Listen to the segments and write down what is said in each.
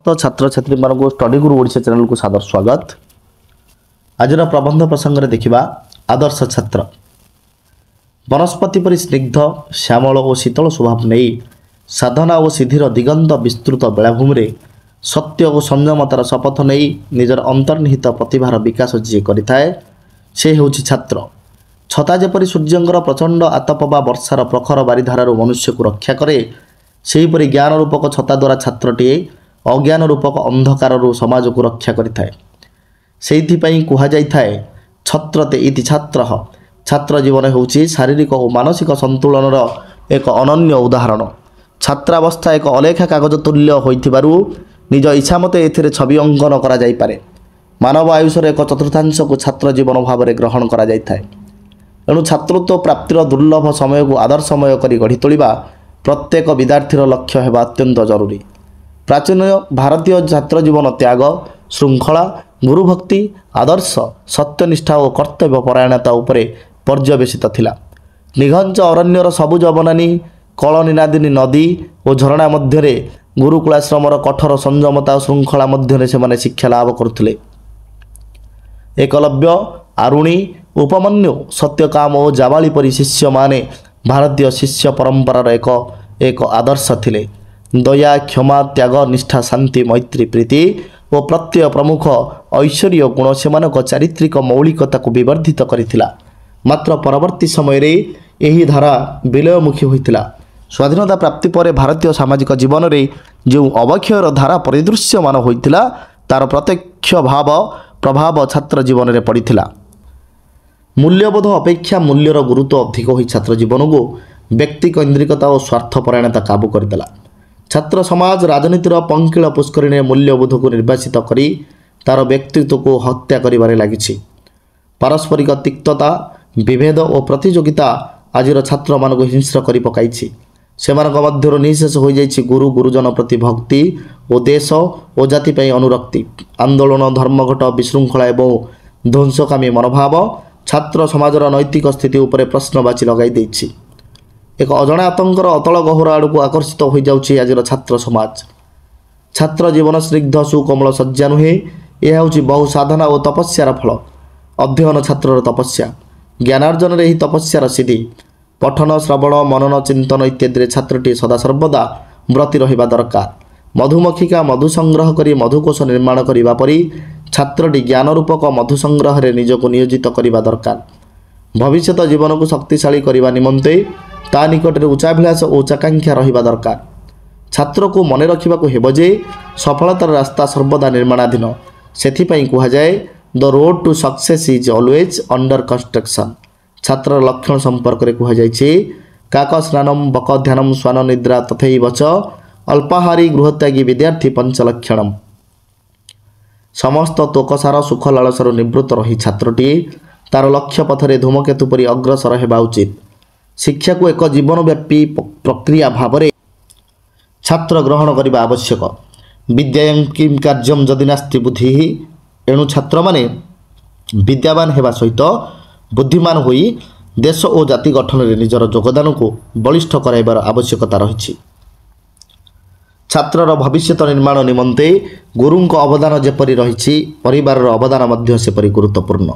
तो छात्र छात्री मानक स्टडी गुरु ओडिशा चैनल को सादर स्वागत। आज प्रबंध प्रसंग में देखा आदर्श छात्र। वनस्पति परि स्निग्ध श्यामल और शीतल स्वभाव नहीं साधना और सिद्धिर दिगंत विस्तृत बेलाभूमि में सत्य और संयमतार शपथ नहीं निजर अंतर्निहित प्रतिभार विकास जी करिथाए से हेउछि छात्र। छता जेपरि सूर्यंकर प्रचंड आतप बा वर्षार प्रखर बारिधार मनुष्य को रक्षा करे सेहीपरि ज्ञान रूपक छता द्वारा छात्रटीए अज्ञान रूपक अंधकार समाज को रक्षा करिथाए। सेइथिपई कुहा जाइथाए छत्रते इति छात्र। छात्र जीवन हेउछि शारीरिक और मानसिक संतुलनर एक अनन्य उदाहरण। छात्रावस्था एक अलेखा कागज तुल्य होइथिबारु निज इच्छा मते एथिरे छवि अंकन करा जाई पारे। मानव आयुषर एक चतुर्थांश को छात्र जीवन भाव में ग्रहण करा जाइथाए। एणु छात्रत्व प्राप्तिर दुर्लभ समय को आदर्शमय करी गढ़ी तोलिबा प्रत्येक विद्यार्थीर लक्ष्य हेबा अत्यंत जरूरी। प्राचीन भारतीय छात्र जीवन त्याग श्रृंखला गुरुभक्ति आदर्श सत्यनिष्ठा और कर्तव्य परायणता उपरे पर्यवेसित थिला। निघंच अरण्यर सबुज बनानी कल निनादिनी नदी और झरणा मध्य गुरुकुलाश्रमर कठोर संयमता और श्रृंखला मध्य से शिक्षा लाभ करुथिले। एकलव्य आरुणी उपमन्यु सत्यकाम और जावाली परी शिष्य माने भारतीय शिष्य परंपरार एक आदर्श थिले। दया क्षमा त्याग निष्ठा शांति मैत्री प्रीति और प्रत्यय प्रमुख ऐश्वर्य गुण से चारित्रिक मौलिकता को विवर्धित करिथिला। मात्र परवर्ती समय रे यही धारा विलयमुखी होइथिला। स्वाधीनता प्राप्ति पर भारतीय सामाजिक जीवन में जो अवक्षयर धारा परिदृश्यमान होइथिला तार प्रत्यक्ष भाव प्रभाव छात्र जीवन में पड़िथिला। मूल्यबोध अपेक्षा मूल्यर गुरुत्व अधिक होई छात्र जीवन को व्यक्ति केन्द्रिकता और स्वार्थपरायणता काबू करदेला। छात्र समाज राजनीतिर पंकिल पुष्करिणी मूल्यबोध को निर्वासित करी तार व्यक्तित्व को हत्या करिबारे लागिछि। पारस्परिक तिक्तता विभेद और प्रतियोगिता आजिर छात्र मान को हिंस्र करि पकाइछि। सेमानक मध्यरु निशेष हो जाइछि गुरु गुरुजन प्रति भक्ति और देश और जाति पई अनुरक्ति। आंदोलन धर्मघट विशृंखला एवं ध्वंसकामी मनोभाव छात्र समाजर नैतिक स्थिति उपरे प्रश्नवाची लगाई देछि। एक अजଣା आतंकर अतल गहर आड़ को आकर्षित हो जाउछि आजिर छात्र समाज। छात्र जीवन स्निग्ध सुकोमल सज्जा नुहे यह होछि बहु साधना और तपस्यार फल। अध्ययन छात्रर तपस्या ज्ञानार्जन ही तपस्यार सिद्धि। पठन श्रवण मनन चिंतन इत्यादि छात्रटी सदा सर्वदा व्रती रहिबा दरकार। मधुमक्षिका मधु संग्रह करी मधुकोश निर्माण करिबा परी छात्रटी ज्ञान रूपक मधु संग्रह रे निजको नियोजित करिबा दरकार। भविष्यत जीवन को शक्तिशाली करिबा निमंते ता निकट में उच्चाभिलाष और उच्चाकांक्षा रहिबा दरकार। छात्र को मन रखा हेब जे सफलतार रास्ता सर्वदा निर्माणाधीन। सेथिपई कुहा जाए the road to success is always under construction. छात्र लक्षण संपर्क में कुहा जाइछि काक स्नानम बक ध्यानम स्वान निद्रा तथैव च अल्पाहारी गृहत्यागी विद्यार्थी पंचलक्षणम। समस्त तोकसार सुख लालसार निवृत्त रही छात्रटी तार लक्ष्य पथरे धूमकेतु परी अग्रसर हेबा उचित। शिक्षा को एक जीवनव्यापी प्रक्रिया भाव में छात्र ग्रहण करने आवश्यक। विद्यां किं कार्यम जदि नास्ति बुद्धि एणु छात्र माने विद्यावान हेबा सहित बुद्धिमान होई देश और जाति गठन में निजर योगदान को बलिष्ठ कराइबार आवश्यकता रही। छात्रर भविष्यत निर्माण निमंते गुरुंक अवदान जेपरि रही परिवार अवदान मध्य सेपरि गुरुत्वपूर्ण।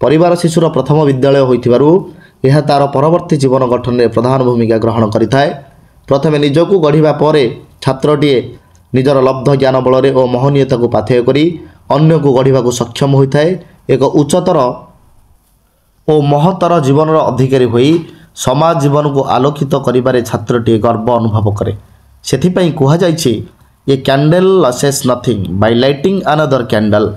परिवार शिशुर प्रथम विद्यालय होइथिबारु यह तार परवर्ती जीवन गठन में प्रधान भूमिका ग्रहण करिथाए। प्रथमे निजको गढ़िबा परे छात्रटीए निजर लब्ध ज्ञान बल और महनीयता को पाथेय करी अन्य को गढ़िबा को सक्षम होइथाए। एक उच्चतर और महतर जीवन अधिकारी होई समाज जीवन को आलोकित करिबारे छात्रटीए गर्व अनुभव करे। सेथिपई कुहा जाइछि a candle loses nothing by lighting another candle.